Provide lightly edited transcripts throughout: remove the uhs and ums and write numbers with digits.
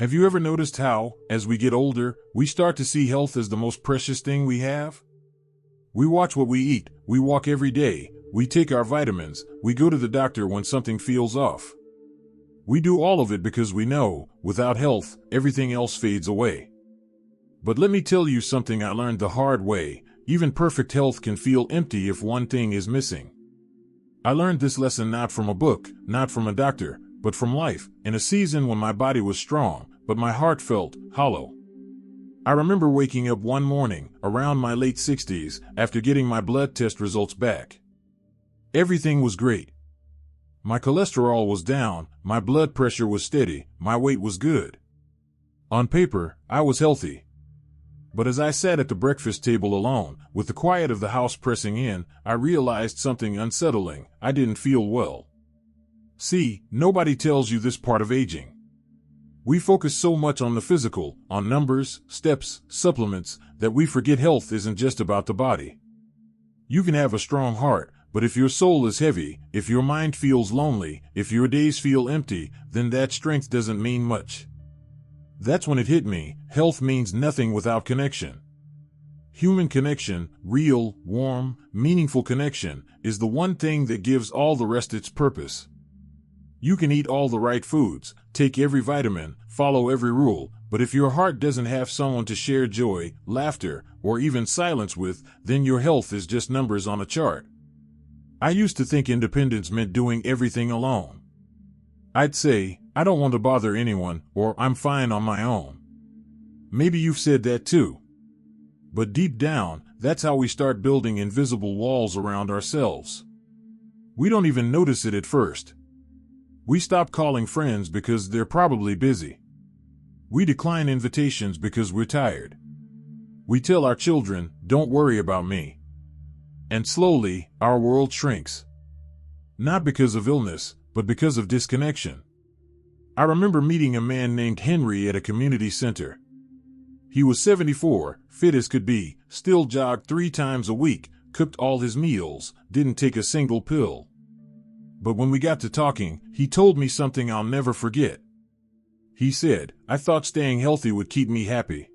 Have you ever noticed how, as we get older, we start to see health as the most precious thing we have? We watch what we eat, we walk every day, we take our vitamins, we go to the doctor when something feels off. We do all of it because we know, without health, everything else fades away. But let me tell you something I learned the hard way: even perfect health can feel empty if one thing is missing. I learned this lesson not from a book, not from a doctor, but from life, in a season when my body was strong, but my heart felt hollow. I remember waking up one morning, around my late 60s, after getting my blood test results back. Everything was great. My cholesterol was down, my blood pressure was steady, my weight was good. On paper, I was healthy. But as I sat at the breakfast table alone, with the quiet of the house pressing in, I realized something unsettling. I didn't feel well. See, nobody tells you this part of aging. We focus so much on the physical, on numbers, steps, supplements, that we forget health isn't just about the body. You can have a strong heart, but if your soul is heavy, if your mind feels lonely, if your days feel empty, then that strength doesn't mean much. That's when it hit me: health means nothing without connection. Human connection, real, warm, meaningful connection, is the one thing that gives all the rest its purpose. You can eat all the right foods, take every vitamin, follow every rule, but if your heart doesn't have someone to share joy, laughter, or even silence with, then your health is just numbers on a chart. I used to think independence meant doing everything alone. I'd say, I don't want to bother anyone, or I'm fine on my own. Maybe you've said that too. But deep down, that's how we start building invisible walls around ourselves. We don't even notice it at first. We stop calling friends because they're probably busy. We decline invitations because we're tired. We tell our children, "Don't worry about me." And slowly, our world shrinks. Not because of illness, but because of disconnection. I remember meeting a man named Henry at a community center. He was 74, fit as could be, still jogged 3 times a week, cooked all his meals, didn't take a single pill. But when we got to talking, he told me something I'll never forget. He said, "I thought staying healthy would keep me happy.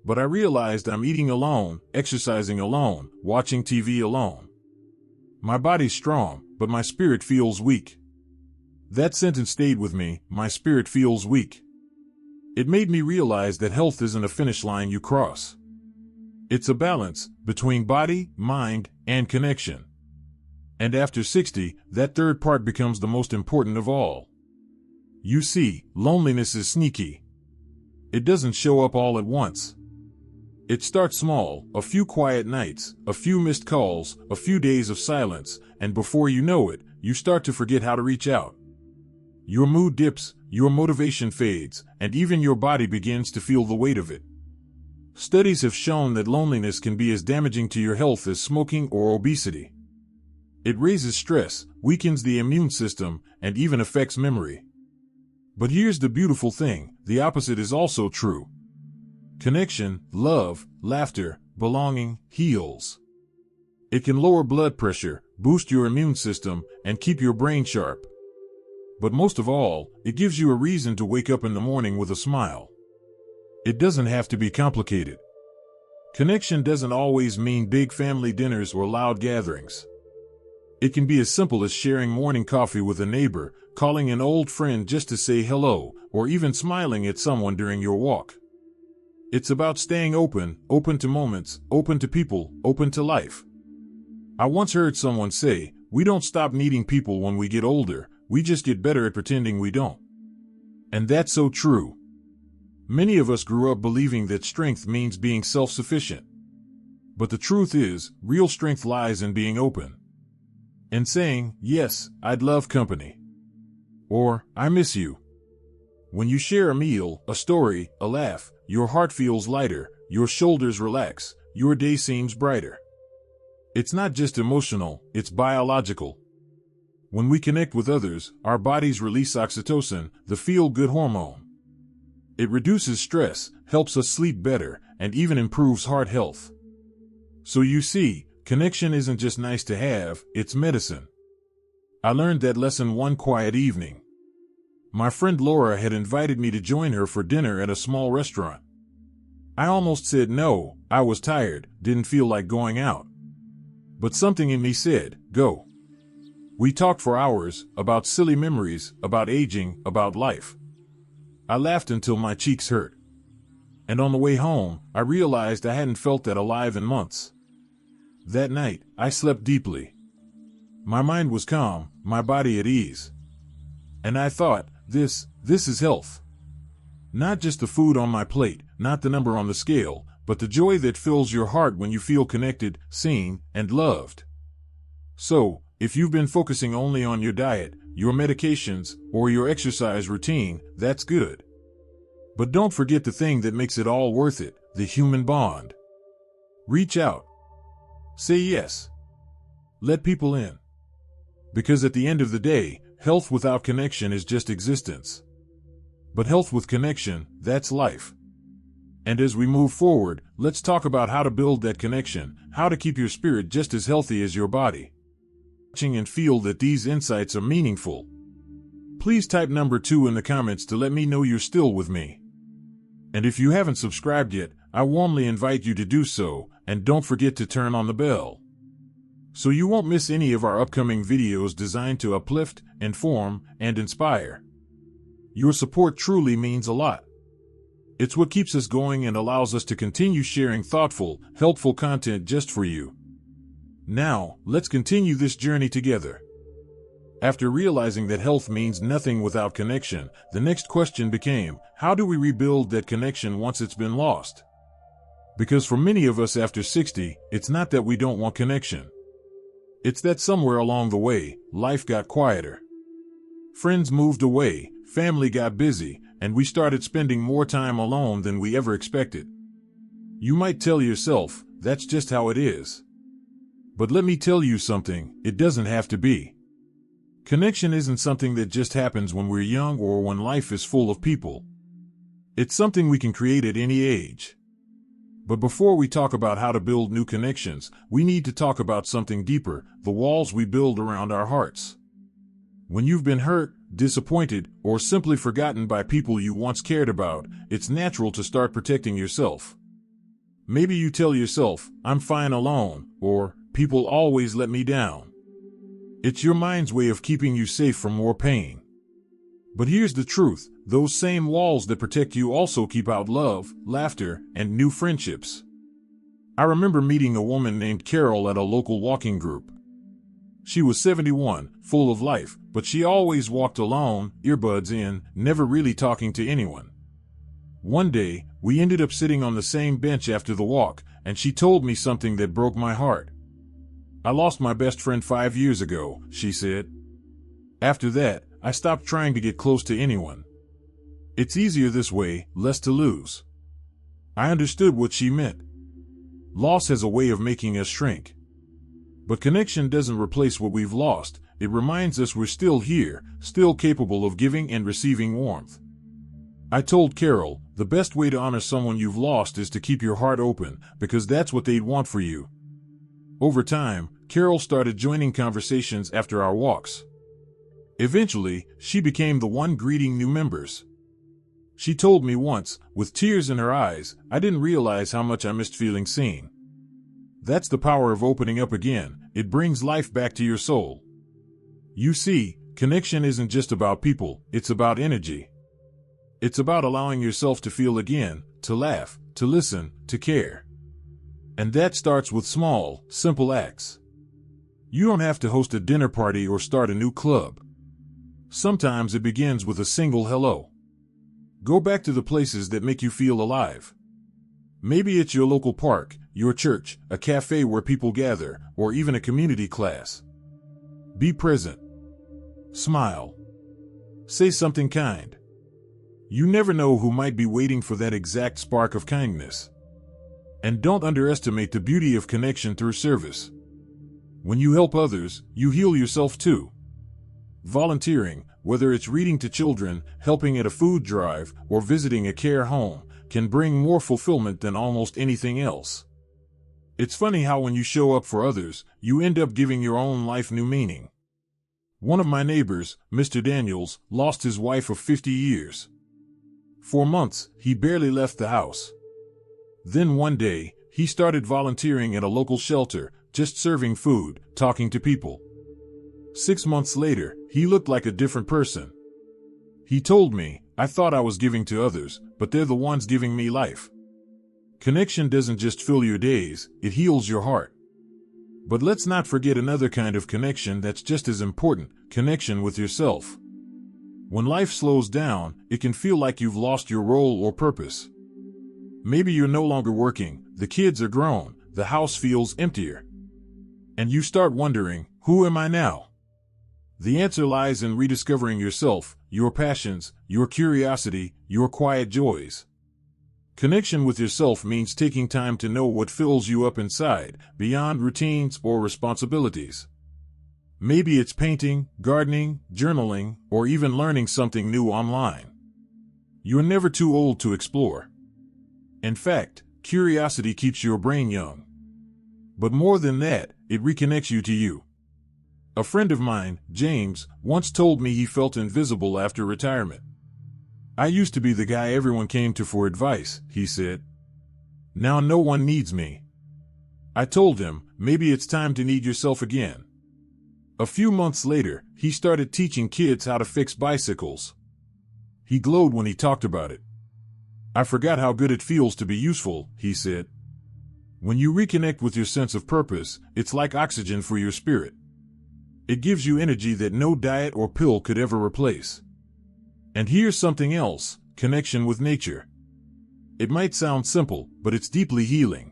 But I realized I'm eating alone, exercising alone, watching TV alone. My body's strong, but my spirit feels weak." That sentence stayed with me: my spirit feels weak. It made me realize that health isn't a finish line you cross. It's a balance between body, mind, and connection. And after 60, that third part becomes the most important of all. You see, loneliness is sneaky. It doesn't show up all at once. It starts small: a few quiet nights, a few missed calls, a few days of silence, and before you know it, you start to forget how to reach out. Your mood dips, your motivation fades, and even your body begins to feel the weight of it. Studies have shown that loneliness can be as damaging to your health as smoking or obesity. It raises stress, weakens the immune system, and even affects memory. But here's the beautiful thing: the opposite is also true. Connection, love, laughter, belonging heals. It can lower blood pressure, boost your immune system, and keep your brain sharp. But most of all, it gives you a reason to wake up in the morning with a smile. It doesn't have to be complicated. Connection doesn't always mean big family dinners or loud gatherings. It can be as simple as sharing morning coffee with a neighbor, calling an old friend just to say hello, or even smiling at someone during your walk. It's about staying open to moments, open to people, open to life. I once heard someone say, "We don't stop needing people when we get older, we just get better at pretending we don't." And that's so true. Many of us grew up believing that strength means being self-sufficient. But the truth is, real strength lies in being open. And saying, "Yes, I'd love company." Or, "I miss you." When you share a meal, a story, a laugh, your heart feels lighter, your shoulders relax, your day seems brighter. It's not just emotional, it's biological. When we connect with others, our bodies release oxytocin, the feel-good hormone. It reduces stress, helps us sleep better, and even improves heart health. So you see, connection isn't just nice to have, it's medicine. I learned that lesson one quiet evening. My friend Laura had invited me to join her for dinner at a small restaurant. I almost said no, I was tired, didn't feel like going out. But something in me said, go. We talked for hours, about silly memories, about aging, about life. I laughed until my cheeks hurt. And on the way home, I realized I hadn't felt that alive in months. That night, I slept deeply. My mind was calm, my body at ease. And I thought, this is health. Not just the food on my plate, not the number on the scale, but the joy that fills your heart when you feel connected, seen, and loved. So, if you've been focusing only on your diet, your medications, or your exercise routine, that's good. But don't forget the thing that makes it all worth it, the human bond. Reach out. Say yes. Let people in. Because at the end of the day, health without connection is just existence. But health with connection, that's life. And as we move forward, let's talk about how to build that connection, how to keep your spirit just as healthy as your body. And feel that these insights are meaningful. Please type number 2 in the comments to let me know you're still with me. And if you haven't subscribed yet, I warmly invite you to do so, and don't forget to turn on the bell, so you won't miss any of our upcoming videos designed to uplift, inform, and inspire. Your support truly means a lot. It's what keeps us going and allows us to continue sharing thoughtful, helpful content just for you. Now, let's continue this journey together. After realizing that health means nothing without connection, the next question became, how do we rebuild that connection once it's been lost? Because for many of us after 60, it's not that we don't want connection. It's that somewhere along the way, life got quieter. Friends moved away, family got busy, and we started spending more time alone than we ever expected. You might tell yourself, that's just how it is. But let me tell you something, it doesn't have to be. Connection isn't something that just happens when we're young or when life is full of people. It's something we can create at any age. But before we talk about how to build new connections, we need to talk about something deeper, the walls we build around our hearts. When you've been hurt, disappointed, or simply forgotten by people you once cared about, it's natural to start protecting yourself. Maybe you tell yourself, I'm fine alone, or people always let me down. It's your mind's way of keeping you safe from more pain. But here's the truth, those same walls that protect you also keep out love, laughter, and new friendships. I remember meeting a woman named Carol at a local walking group. She was 71, full of life, but she always walked alone, earbuds in, never really talking to anyone. One day, we ended up sitting on the same bench after the walk, and she told me something that broke my heart. I lost my best friend 5 years ago, she said. After that, I stopped trying to get close to anyone. It's easier this way, less to lose. I understood what she meant. Loss has a way of making us shrink. But connection doesn't replace what we've lost, it reminds us we're still here, still capable of giving and receiving warmth. I told Carol, the best way to honor someone you've lost is to keep your heart open, because that's what they'd want for you. Over time, Carol started joining conversations after our walks. Eventually, she became the one greeting new members. She told me once, with tears in her eyes, I didn't realize how much I missed feeling seen. That's the power of opening up again, it brings life back to your soul. You see, connection isn't just about people, it's about energy. It's about allowing yourself to feel again, to laugh, to listen, to care. And that starts with small, simple acts. You don't have to host a dinner party or start a new club. Sometimes it begins with a single hello. Go back to the places that make you feel alive. Maybe it's your local park, your church, a cafe where people gather, or even a community class. Be present. Smile. Say something kind. You never know who might be waiting for that exact spark of kindness. And don't underestimate the beauty of connection through service. When you help others, you heal yourself too. Volunteering, whether it's reading to children, helping at a food drive, or visiting a care home, can bring more fulfillment than almost anything else. It's funny how when you show up for others, you end up giving your own life new meaning. One of my neighbors, Mr. Daniels, lost his wife of 50 years. For months, he barely left the house. Then one day, he started volunteering at a local shelter, just serving food, talking to people. 6 months later, he looked like a different person. He told me, "I thought I was giving to others, but they're the ones giving me life." Connection doesn't just fill your days, it heals your heart. But let's not forget another kind of connection that's just as important, connection with yourself. When life slows down, it can feel like you've lost your role or purpose. Maybe you're no longer working, the kids are grown, the house feels emptier. And you start wondering, who am I now? The answer lies in rediscovering yourself, your passions, your curiosity, your quiet joys. Connection with yourself means taking time to know what fills you up inside, beyond routines or responsibilities. Maybe it's painting, gardening, journaling, or even learning something new online. You're never too old to explore. In fact, curiosity keeps your brain young. But more than that, it reconnects you to you. A friend of mine, James, once told me he felt invisible after retirement. "I used to be the guy everyone came to for advice," he said. "Now no one needs me." I told him, maybe it's time to need yourself again. A few months later, he started teaching kids how to fix bicycles. He glowed when he talked about it. "I forgot how good it feels to be useful," he said. When you reconnect with your sense of purpose, it's like oxygen for your spirit. It gives you energy that no diet or pill could ever replace. And here's something else, connection with nature. It might sound simple, but it's deeply healing.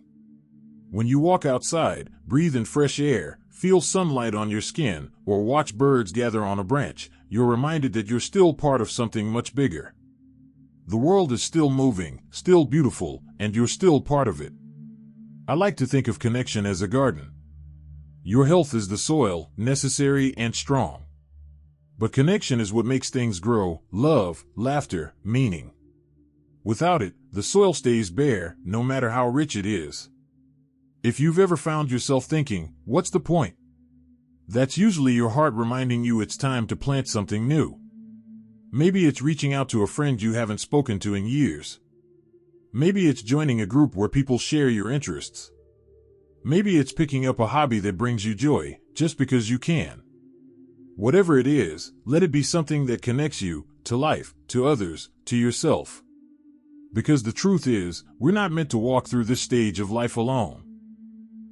When you walk outside, breathe in fresh air, feel sunlight on your skin, or watch birds gather on a branch, you're reminded that you're still part of something much bigger. The world is still moving, still beautiful, and you're still part of it. I like to think of connection as a garden. Your health is the soil, necessary and strong. But connection is what makes things grow, love, laughter, meaning. Without it, the soil stays bare, no matter how rich it is. If you've ever found yourself thinking, "What's the point?" That's usually your heart reminding you it's time to plant something new. Maybe it's reaching out to a friend you haven't spoken to in years. Maybe it's joining a group where people share your interests. Maybe it's picking up a hobby that brings you joy, just because you can. Whatever it is, let it be something that connects you, to life, to others, to yourself. Because the truth is, we're not meant to walk through this stage of life alone.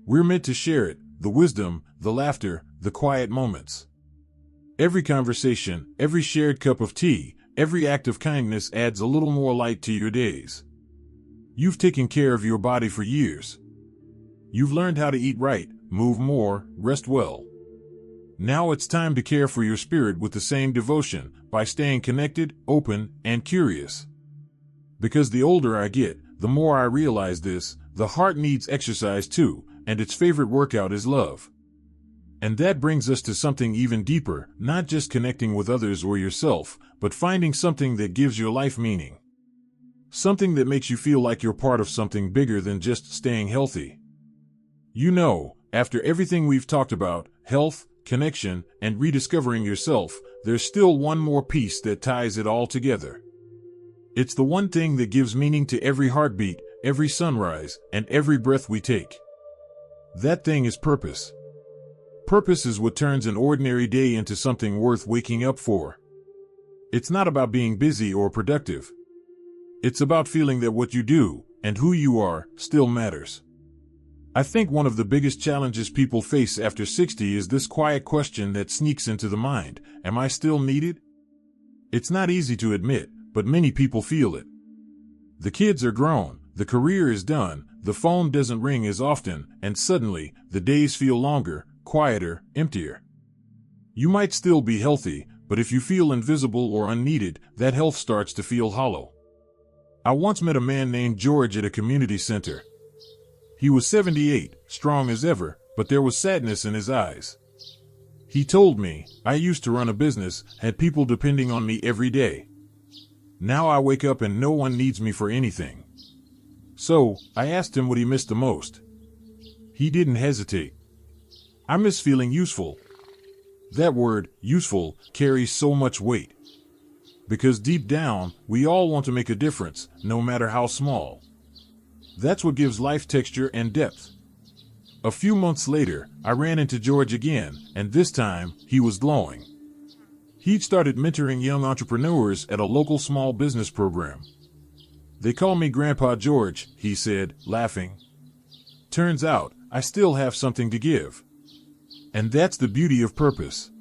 We're meant to share it, the wisdom, the laughter, the quiet moments. Every conversation, every shared cup of tea, every act of kindness adds a little more light to your days. You've taken care of your body for years. You've learned how to eat right, move more, rest well. Now it's time to care for your spirit with the same devotion, by staying connected, open, and curious. Because the older I get, the more I realize this, the heart needs exercise too, and its favorite workout is love. And that brings us to something even deeper, not just connecting with others or yourself, but finding something that gives your life meaning. Something that makes you feel like you're part of something bigger than just staying healthy. You know, after everything we've talked about, health, connection, and rediscovering yourself, there's still one more piece that ties it all together. It's the one thing that gives meaning to every heartbeat, every sunrise, and every breath we take. That thing is purpose. Purpose is what turns an ordinary day into something worth waking up for. It's not about being busy or productive. It's about feeling that what you do, and who you are, still matters. I think one of the biggest challenges people face after 60 is this quiet question that sneaks into the mind: am I still needed? It's not easy to admit, but many people feel it. The kids are grown, the career is done, the phone doesn't ring as often, and suddenly, the days feel longer, quieter, emptier. You might still be healthy, but if you feel invisible or unneeded, that health starts to feel hollow. I once met a man named George at a community center. He was 78, strong as ever, but there was sadness in his eyes. He told me, "I used to run a business, had people depending on me every day. Now I wake up and no one needs me for anything." So, I asked him what he missed the most. He didn't hesitate. "I miss feeling useful." That word, useful, carries so much weight. Because deep down, we all want to make a difference, no matter how small. That's what gives life texture and depth. A few months later, I ran into George again, and this time, he was glowing. He'd started mentoring young entrepreneurs at a local small business program. "They call me Grandpa George," he said, laughing. "Turns out, I still have something to give." And that's the beauty of purpose.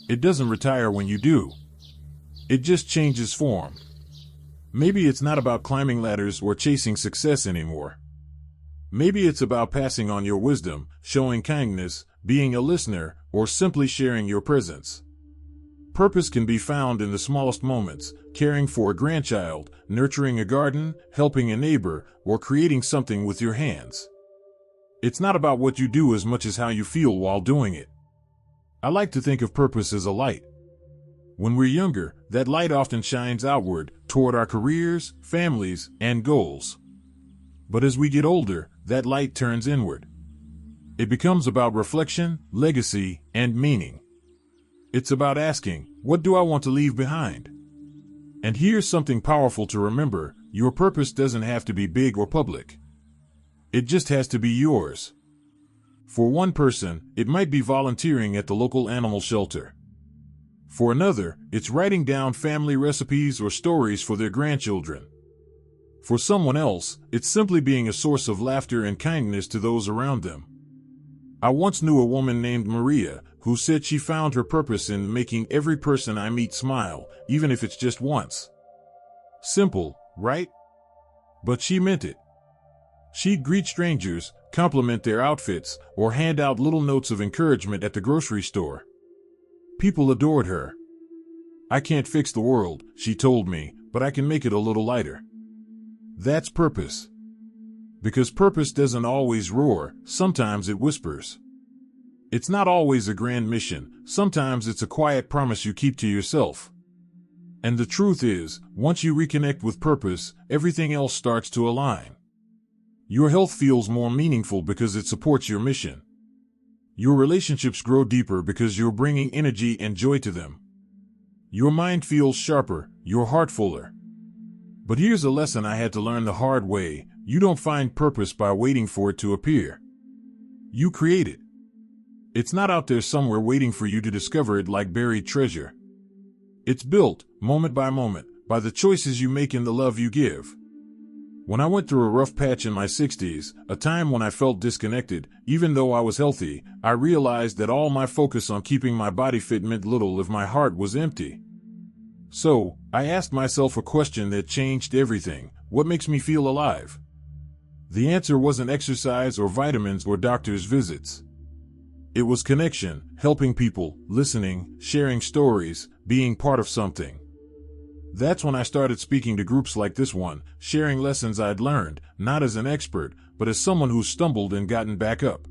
It doesn't retire when you do. It just changes form. Maybe it's not about climbing ladders or chasing success anymore. Maybe it's about passing on your wisdom, showing kindness, being a listener, or simply sharing your presence. Purpose can be found in the smallest moments: caring for a grandchild, nurturing a garden, helping a neighbor, or creating something with your hands. It's not about what you do as much as how you feel while doing it. I like to think of purpose as a light. When we're younger, that light often shines outward, toward our careers, families, and goals. But as we get older, that light turns inward. It becomes about reflection, legacy, and meaning. It's about asking, what do I want to leave behind? And here's something powerful to remember: your purpose doesn't have to be big or public. It just has to be yours. For one person, it might be volunteering at the local animal shelter. For another, it's writing down family recipes or stories for their grandchildren. For someone else, it's simply being a source of laughter and kindness to those around them. I once knew a woman named Maria who said she found her purpose in making every person I meet smile, even if it's just once. Simple, right? But she meant it. She'd greet strangers, compliment their outfits, or hand out little notes of encouragement at the grocery store. People adored her. "I can't fix the world," she told me, "but I can make it a little lighter." That's purpose. Because purpose doesn't always roar, sometimes it whispers. It's not always a grand mission, sometimes it's a quiet promise you keep to yourself. And the truth is, once you reconnect with purpose, everything else starts to align. Your health feels more meaningful because it supports your mission. Your relationships grow deeper because you're bringing energy and joy to them. Your mind feels sharper, your heart fuller. But here's a lesson I had to learn the hard way: you don't find purpose by waiting for it to appear. You create it. It's not out there somewhere waiting for you to discover it like buried treasure. It's built, moment by moment, by the choices you make and the love you give. When I went through a rough patch in my 60s, a time when I felt disconnected, even though I was healthy, I realized that all my focus on keeping my body fit meant little if my heart was empty. So, I asked myself a question that changed everything: what makes me feel alive? The answer wasn't exercise or vitamins or doctor's visits. It was connection, helping people, listening, sharing stories, being part of something. That's when I started speaking to groups like this one, sharing lessons I'd learned, not as an expert, but as someone who stumbled and gotten back up.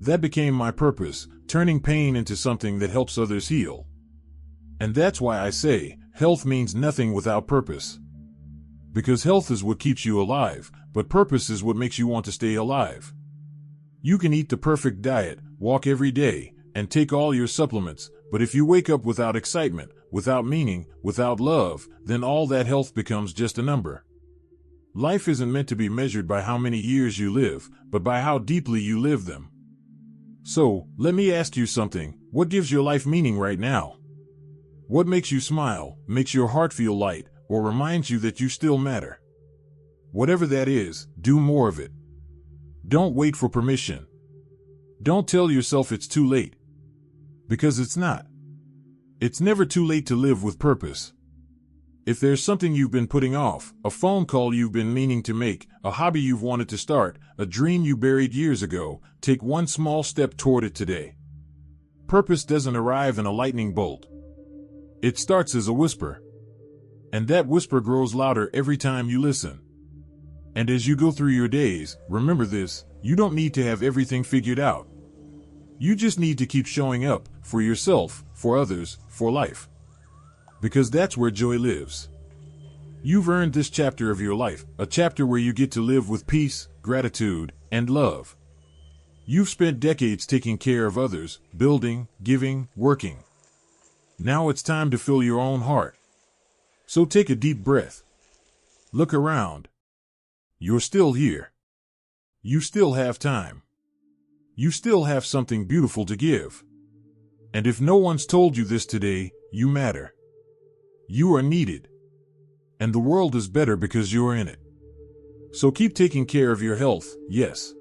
That became my purpose, turning pain into something that helps others heal. And that's why I say, health means nothing without purpose. Because health is what keeps you alive, but purpose is what makes you want to stay alive. You can eat the perfect diet, walk every day, and take all your supplements, but if you wake up without excitement, without meaning, without love, then all that health becomes just a number. Life isn't meant to be measured by how many years you live, but by how deeply you live them. So, let me ask you something: what gives your life meaning right now? What makes you smile, makes your heart feel light, or reminds you that you still matter? Whatever that is, do more of it. Don't wait for permission. Don't tell yourself it's too late. Because it's not. It's never too late to live with purpose. If there's something you've been putting off, a phone call you've been meaning to make, a hobby you've wanted to start, a dream you buried years ago, take one small step toward it today. Purpose doesn't arrive in a lightning bolt. It starts as a whisper. And that whisper grows louder every time you listen. And as you go through your days, remember this: you don't need to have everything figured out. You just need to keep showing up, for yourself, for others, for life. Because that's where joy lives. You've earned this chapter of your life, a chapter where you get to live with peace, gratitude, and love. You've spent decades taking care of others, building, giving, working. Now it's time to fill your own heart. So take a deep breath. Look around. You're still here. You still have time. You still have something beautiful to give. And if no one's told you this today, you matter. You are needed. And the world is better because you're in it. So keep taking care of your health, yes.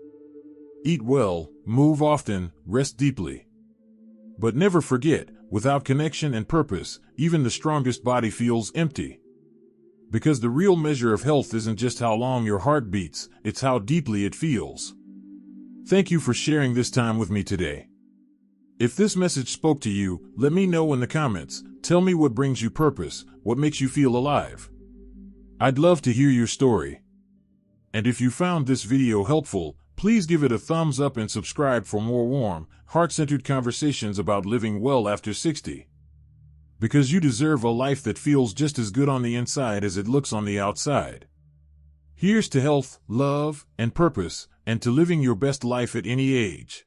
Eat well, move often, rest deeply. But never forget, without connection and purpose, even the strongest body feels empty. Because the real measure of health isn't just how long your heart beats, it's how deeply it feels. Thank you for sharing this time with me today. If this message spoke to you, let me know in the comments. Tell me what brings you purpose, what makes you feel alive. I'd love to hear your story. And if you found this video helpful, please give it a thumbs up and subscribe for more warm, heart-centered conversations about living well after 60. Because you deserve a life that feels just as good on the inside as it looks on the outside. Here's to health, love, and purpose, and to living your best life at any age.